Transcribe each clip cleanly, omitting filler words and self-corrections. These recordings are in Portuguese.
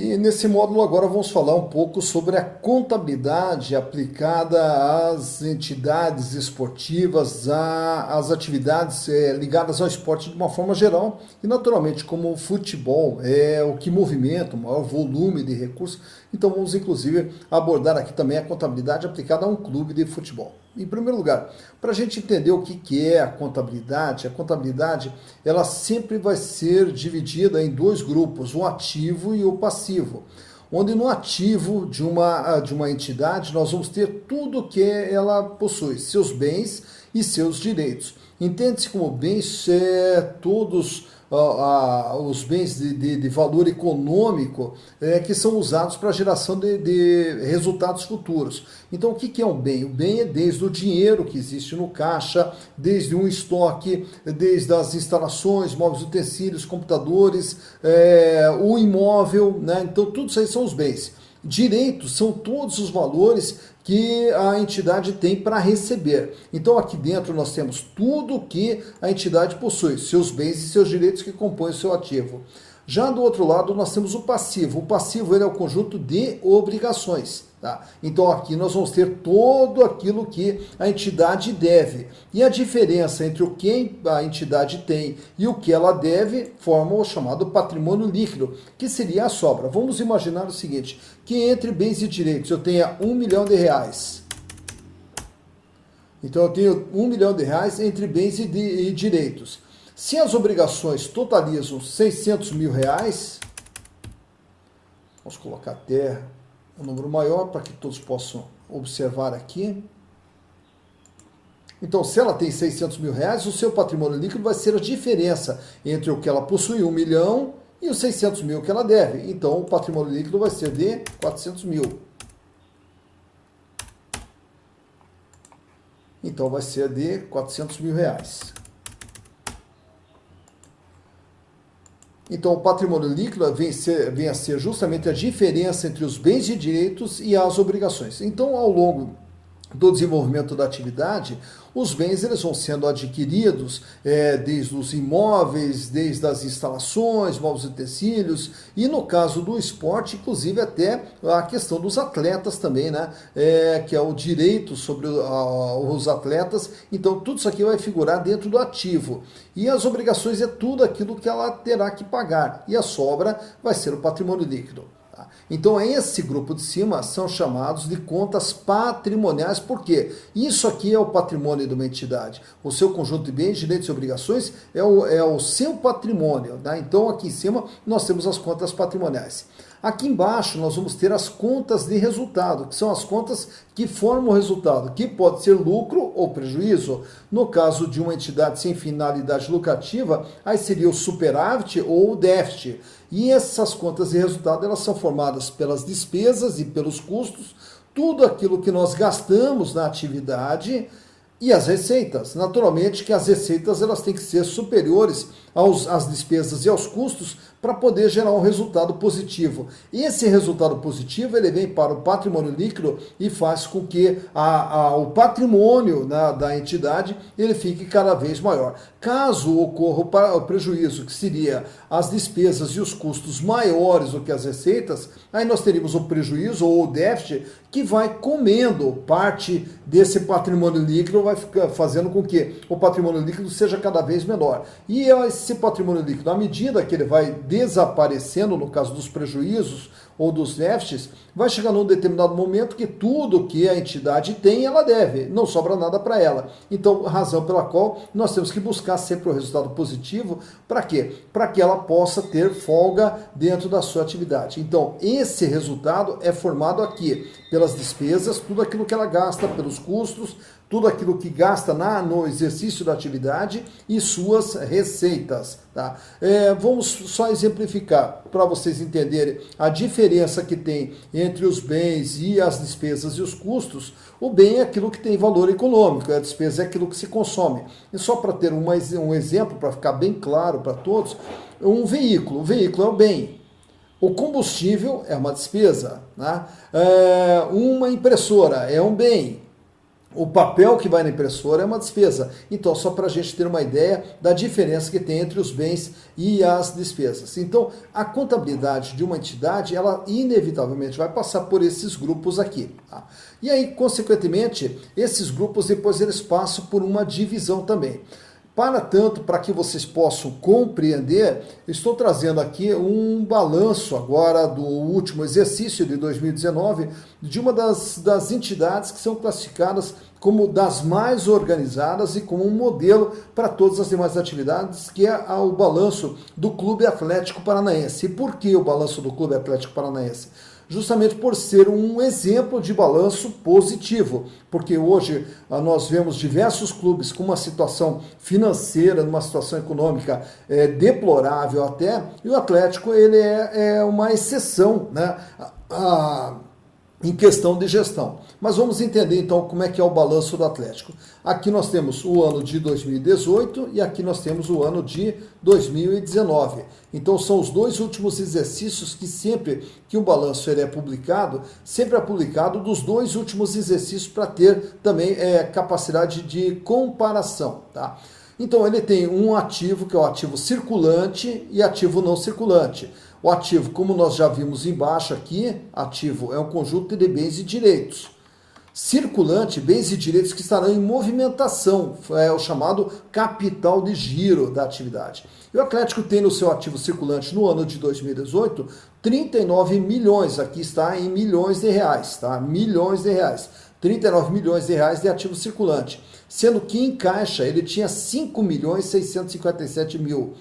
E nesse módulo agora vamos falar um pouco sobre a contabilidade aplicada às entidades esportivas, às atividades ligadas ao esporte de uma forma geral. E naturalmente, como o futebol é o que movimenta o maior volume de recursos, então vamos inclusive abordar aqui também a contabilidade aplicada a um clube de futebol. Em primeiro lugar, para a gente entender o que é a contabilidade ela sempre vai ser dividida em dois grupos, o ativo e o passivo. Onde no ativo de uma entidade nós vamos ter tudo que ela possui, seus bens e seus direitos. Entende-se como bens todos os bens de valor econômico que são usados para a geração de resultados futuros. Então, o que é um bem? O bem é desde o dinheiro que existe no caixa, desde um estoque, desde as instalações, móveis, utensílios, computadores, o imóvel, né? Então, tudo isso aí são os bens. Direitos são todos os valores que a entidade tem para receber. Então aqui dentro nós temos tudo que a entidade possui, seus bens e seus direitos que compõem o seu ativo. Já do outro lado nós temos o passivo. O passivo ele é o conjunto de obrigações. Tá? Então aqui nós vamos ter todo aquilo que a entidade deve. E a diferença entre o que a entidade tem e o que ela deve forma o chamado patrimônio líquido, que seria a sobra. Vamos imaginar o seguinte, que entre bens e direitos eu tenha R$1 milhão. Então eu tenho R$1 milhão entre bens e direitos. Se as obrigações totalizam R$600 mil, vamos colocar até um número maior para que todos possam observar aqui. Então, se ela tem R$600 mil, o seu patrimônio líquido vai ser a diferença entre o que ela possui, 1 milhão, e os 600 mil que ela deve. Então, o patrimônio líquido vai ser de 400 mil. Então, vai ser de R$400 mil. Então, o patrimônio líquido vem a ser justamente a diferença entre os bens e direitos e as obrigações. Então, ao longo do desenvolvimento da atividade, os bens eles vão sendo adquiridos desde os imóveis, desde as instalações, móveis e utensílios, e no caso do esporte, inclusive até a questão dos atletas também, né? Que é o direito sobre os atletas. Então tudo isso aqui vai figurar dentro do ativo. E as obrigações é tudo aquilo que ela terá que pagar. E a sobra vai ser o patrimônio líquido. Então esse grupo de cima são chamados de contas patrimoniais, porque isso aqui é o patrimônio de uma entidade. O seu conjunto de bens, direitos e obrigações é o seu patrimônio. Tá? Então aqui em cima nós temos as contas patrimoniais. Aqui embaixo nós vamos ter as contas de resultado, que são as contas que formam o resultado, que pode ser lucro ou prejuízo. No caso de uma entidade sem finalidade lucrativa, aí seria o superávit ou o déficit. E essas contas de resultado elas são formadas pelas despesas e pelos custos, tudo aquilo que nós gastamos na atividade e as receitas. Naturalmente que as receitas elas têm que ser superiores às despesas e aos custos para poder gerar um resultado positivo. Esse resultado positivo ele vem para o patrimônio líquido e faz com que o patrimônio da entidade ele fique cada vez maior. Caso ocorra o prejuízo, que seria as despesas e os custos maiores do que as receitas, aí nós teríamos o prejuízo ou o déficit que vai comendo parte desse patrimônio líquido, vai ficar fazendo com que o patrimônio líquido seja cada vez menor. E esse patrimônio líquido, à medida que ele vai desaparecendo, no caso dos prejuízos ou dos déficits, vai chegar num determinado momento que tudo que a entidade tem, ela deve, não sobra nada para ela. Então, razão pela qual nós temos que buscar sempre o resultado positivo, para quê? Para que ela possa ter folga dentro da sua atividade. Então, esse resultado é formado aqui pelas despesas, tudo aquilo que ela gasta, pelos custos, tudo aquilo que gasta no exercício da atividade e suas receitas. Tá? Vamos só exemplificar para vocês entenderem a diferença que tem entre os bens e as despesas e os custos. O bem é aquilo que tem valor econômico, a despesa é aquilo que se consome. E só para ter um exemplo, para ficar bem claro para todos, o veículo é o bem. O combustível é uma despesa. Né? Uma impressora é um bem. O papel que vai na impressora é uma despesa. Então, só para a gente ter uma ideia da diferença que tem entre os bens e as despesas. Então, a contabilidade de uma entidade, ela inevitavelmente vai passar por esses grupos aqui. Tá? E aí, consequentemente, esses grupos depois eles passam por uma divisão também. Para que vocês possam compreender, estou trazendo aqui um balanço agora do último exercício de 2019 de uma das entidades que são classificadas como das mais organizadas e como um modelo para todas as demais atividades, que é o balanço do Clube Atlético Paranaense. E por que o balanço do Clube Atlético Paranaense? Justamente por ser um exemplo de balanço positivo, porque hoje nós vemos diversos clubes com uma situação financeira, numa situação econômica deplorável até, e o Atlético ele é uma exceção, né, em questão de gestão. Mas vamos entender então como é que é o balanço do Atlético. Aqui nós temos o ano de 2018 e aqui nós temos o ano de 2019. Então são os dois últimos exercícios que sempre que um balanço ele é publicado, sempre é publicado dos dois últimos exercícios para ter também capacidade de comparação, tá? Então ele tem um ativo que é o ativo circulante e ativo não circulante. O ativo, como nós já vimos embaixo aqui, ativo é um conjunto de bens e direitos. Circulante, bens e direitos que estarão em movimentação, é o chamado capital de giro da atividade. E o Atlético tem no seu ativo circulante no ano de 2018 39 milhões, aqui está em milhões de reais, tá? Milhões de reais. 39 milhões de reais de ativo circulante, sendo que em caixa ele tinha 5 milhões 657 mil.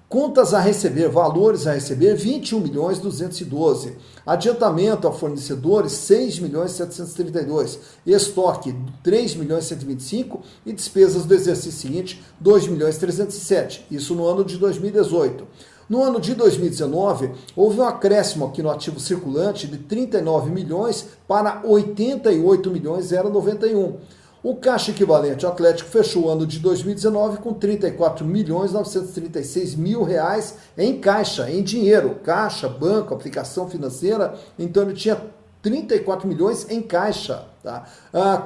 Contas a receber, valores a receber, 21 milhões 212. Adiantamento a fornecedores, 6 milhões 732. Estoque, 3 milhões 125. E despesas do exercício seguinte, 2 milhões 307. Isso no ano de 2018. No ano de 2019, houve um acréscimo aqui no ativo circulante de 39 milhões para 88 milhões 091. O caixa equivalente ao Atlético fechou o ano de 2019 com 34 milhões 936 mil reais em caixa, em dinheiro, caixa, banco, aplicação financeira. Então ele tinha 34 milhões em caixa. Tá?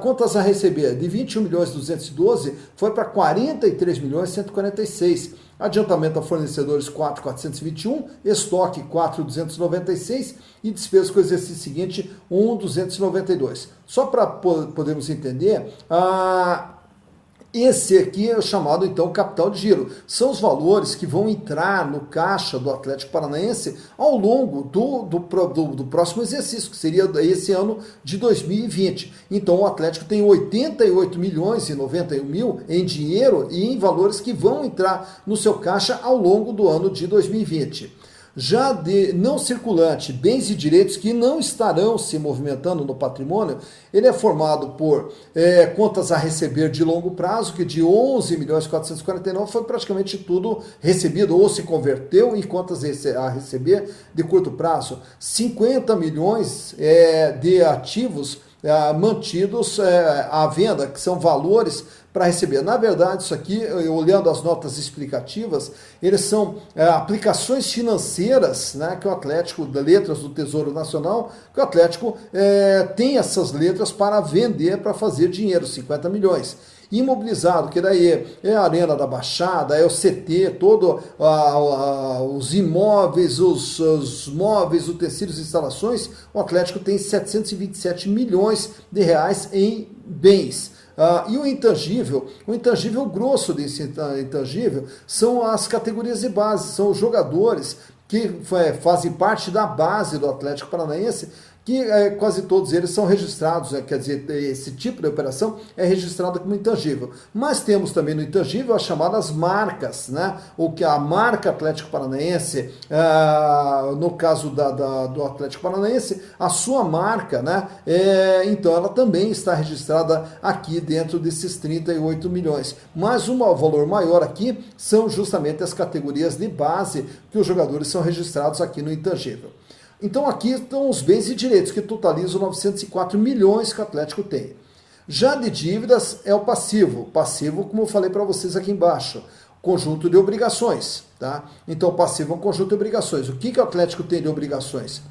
Contas a receber de 21 milhões 212 foi para 43 milhões 146. Adiantamento a fornecedores 4.421, estoque 4.296 e despesas com o exercício seguinte 1.292. Só para podermos entender, esse aqui é o chamado, então, capital de giro. São os valores que vão entrar no caixa do Atlético Paranaense ao longo do próximo exercício, que seria esse ano de 2020. Então, o Atlético tem 88 milhões e 91 mil em dinheiro e em valores que vão entrar no seu caixa ao longo do ano de 2020. Já de não circulante, bens e direitos que não estarão se movimentando no patrimônio, ele é formado por contas a receber de longo prazo, que de 11 milhões 449 foi praticamente tudo recebido ou se converteu em contas a receber de curto prazo. 50 milhões de ativos mantidos à venda, que são valores para receber. Na verdade, isso aqui, olhando as notas explicativas, eles são aplicações financeiras, né, que o Atlético, letras do Tesouro Nacional, que o Atlético tem essas letras para vender, para fazer dinheiro, 50 milhões. Imobilizado, que daí é a Arena da Baixada, é o CT, todo os imóveis, os móveis, utensílios e instalações, o Atlético tem 727 milhões de reais em bens. E o intangível grosso desse intangível são as categorias de base, são os jogadores que fazem parte da base do Atlético Paranaense, que quase todos eles são registrados, quer dizer, esse tipo de operação é registrada como intangível. Mas temos também no intangível as chamadas marcas, né? O que a marca Atlético Paranaense, no caso do Atlético Paranaense, a sua marca, né? Então ela também está registrada aqui dentro desses 38 milhões. Mas um valor maior aqui são justamente as categorias de base que os jogadores são registrados aqui no intangível. Então aqui estão os bens e direitos, que totalizam 904 milhões que o Atlético tem. Já de dívidas é o passivo. Passivo, como eu falei para vocês aqui embaixo, conjunto de obrigações. Tá? Então o passivo é um conjunto de obrigações. O que o Atlético tem de obrigações?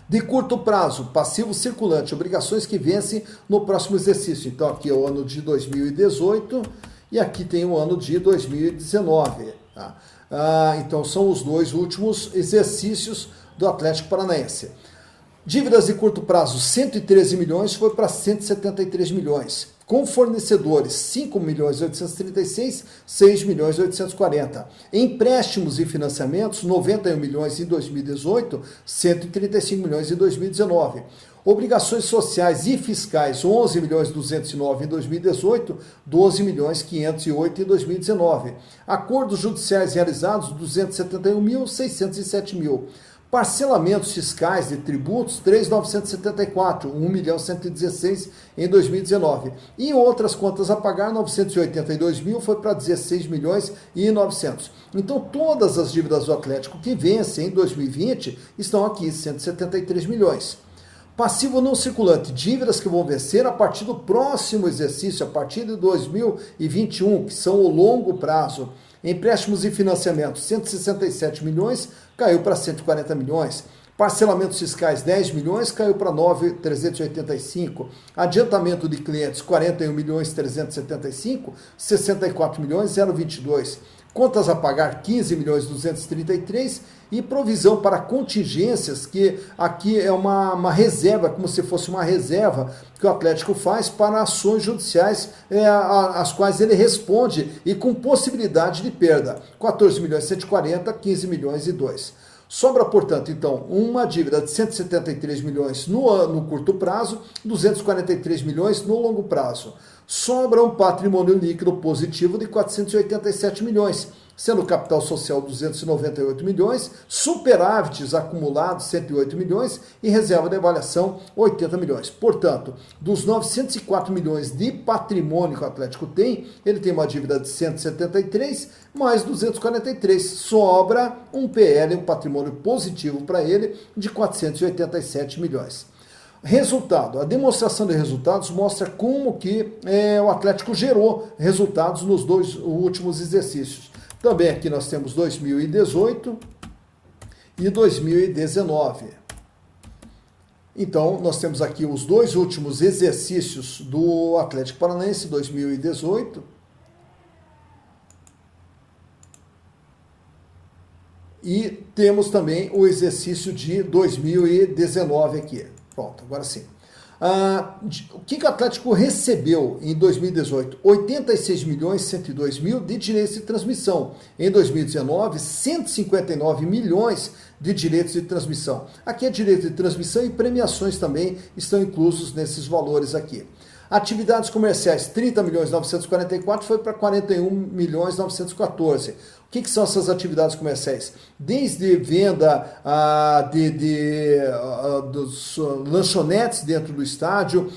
De curto prazo, passivo circulante, obrigações que vencem no próximo exercício. Então aqui é o ano de 2018 e aqui tem o ano de 2019. Tá? Então são os dois últimos exercícios do Atlético Paranaense. Dívidas de curto prazo, 113 milhões, foi para 173 milhões. Com fornecedores, 5 milhões 836, 6 milhões 840. Empréstimos e financiamentos, 91 milhões em 2018, 135 milhões em 2019. Obrigações sociais e fiscais, 11 milhões 209 em 2018, 12 milhões 508 em 2019. Acordos judiciais realizados, 271 mil, 607 mil. Parcelamentos fiscais de tributos, 3.974, 1.116 em 2019. E outras contas a pagar, 982 mil, foi para 16 milhões e 900. Então, todas as dívidas do Atlético que vencem em 2020 estão aqui, 173 milhões. Passivo não circulante, dívidas que vão vencer a partir do próximo exercício, a partir de 2021, que são o longo prazo. Empréstimos e financiamentos, 167 milhões, caiu para 140 milhões. Parcelamentos fiscais, 10 milhões, caiu para 9.385. Adiantamento de clientes, 41 milhões 375, 64 milhões 022. Contas a pagar, 15 milhões 233 e provisão para contingências, que aqui é uma reserva, como se fosse uma reserva que o Atlético faz para ações judiciais, as quais ele responde e com possibilidade de perda. 14 milhões 140, 15 milhões e 2. Sobra, portanto, então, uma dívida de 173 milhões no curto prazo, 243 milhões no longo prazo. Sobra um patrimônio líquido positivo de 487 milhões, sendo capital social 298 milhões, superávites acumulados 108 milhões e reserva de avaliação 80 milhões. Portanto, dos 904 milhões de patrimônio que o Atlético tem, ele tem uma dívida de 173 mais 243. Sobra um PL, um patrimônio positivo para ele de 487 milhões. Resultado, a demonstração de resultados mostra como que o Atlético gerou resultados nos dois últimos exercícios. Também aqui nós temos 2018 e 2019. Então, nós temos aqui os dois últimos exercícios do Atlético Paranaense, 2018 e temos também o exercício de 2019 aqui. Pronto, agora sim. O que o Atlético recebeu em 2018? 86 milhões 102 mil de direitos de transmissão. Em 2019, 159 milhões de direitos de transmissão. Aqui é direito de transmissão e premiações também estão inclusos nesses valores aqui. Atividades comerciais, 30 milhões 944 foi para 41 milhões 914. O que são essas atividades comerciais? Desde venda dos lanchonetes dentro do estádio,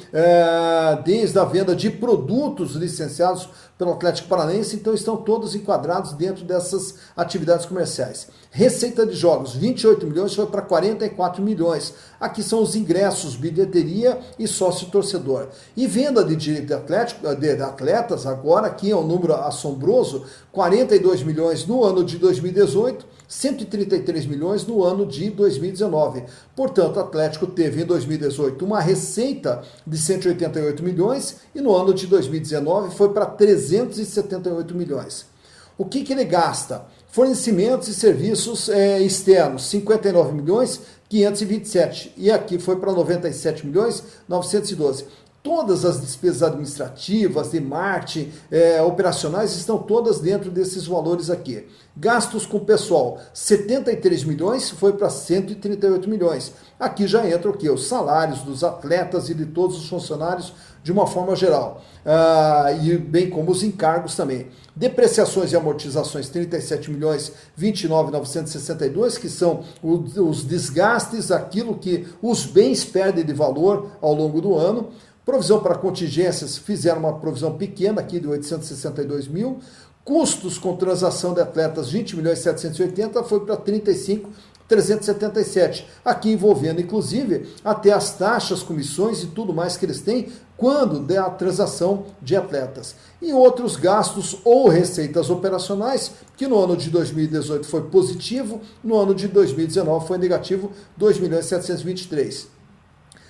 desde a venda de produtos licenciados pelo Atlético Paranaense, então estão todos enquadrados dentro dessas atividades comerciais. Receita de jogos, 28 milhões foi para 44 milhões. Aqui são os ingressos, bilheteria e sócio-torcedor. E venda de direito de atletas, agora aqui é um número assombroso, 42 milhões no ano de 2018, 133 milhões no ano de 2019. Portanto, o Atlético teve em 2018 uma receita de 188 milhões e no ano de 2019 foi para 378 milhões. O que ele gasta? Fornecimentos e serviços externos, 59 milhões 527. E aqui foi para 97 milhões 912. Todas as despesas administrativas, de marketing, operacionais, estão todas dentro desses valores aqui. Gastos com pessoal, 73 milhões, foi para 138 milhões. Aqui já entra o quê? Os salários dos atletas e de todos os funcionários de uma forma geral, e bem como os encargos também. Depreciações e amortizações, 37 milhões 29.962, que são os desgastes, aquilo que os bens perdem de valor ao longo do ano. Provisão para contingências, fizeram uma provisão pequena aqui de 862 mil. Custos com transação de atletas, 20 milhões 780, foi para 35.377. Aqui envolvendo, inclusive, até as taxas, comissões e tudo mais que eles têm quando da transação de atletas. E outros gastos ou receitas operacionais, que no ano de 2018 foi positivo, no ano de 2019 foi negativo, 2.723.000.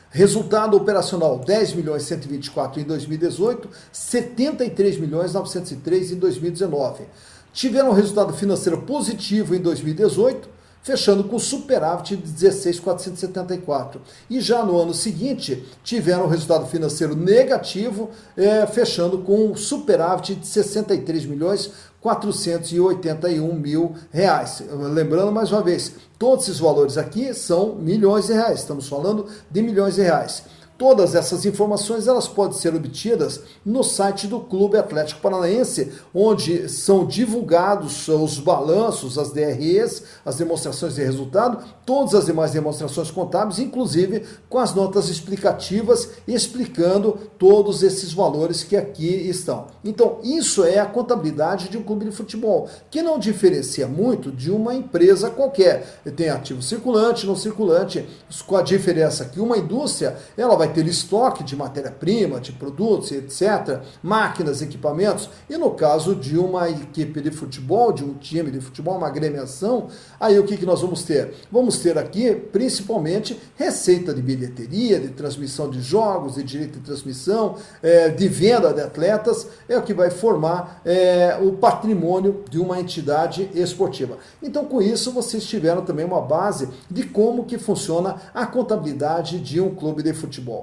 Resultado operacional, 10.124.000 em 2018, 73.903.000 em 2019. Tiveram resultado financeiro positivo em 2018, fechando com superávit de 16.474. E já no ano seguinte, tiveram resultado financeiro negativo, fechando com superávit de 63.481.000 reais. Lembrando mais uma vez, todos esses valores aqui são milhões de reais, estamos falando de milhões de reais. Todas essas informações elas podem ser obtidas no site do Clube Atlético Paranaense, onde são divulgados os balanços, as DREs, as demonstrações de resultado, todas as demais demonstrações contábeis, inclusive com as notas explicativas, explicando todos esses valores que aqui estão. Então, isso é a contabilidade de um clube de futebol, que não diferencia muito de uma empresa qualquer. Tem ativo circulante, não circulante, com a diferença que uma indústria, ela vai ter estoque de matéria-prima, de produtos, etc., máquinas, equipamentos, e no caso de uma equipe de futebol, de um time de futebol, uma agremiação, aí o que nós vamos ter? Vamos ter aqui, principalmente, receita de bilheteria, de transmissão de jogos, de direito de transmissão, de venda de atletas, é o que vai formar o patrimônio de uma entidade esportiva. Então, com isso, vocês tiveram também uma base de como que funciona a contabilidade de um clube de futebol.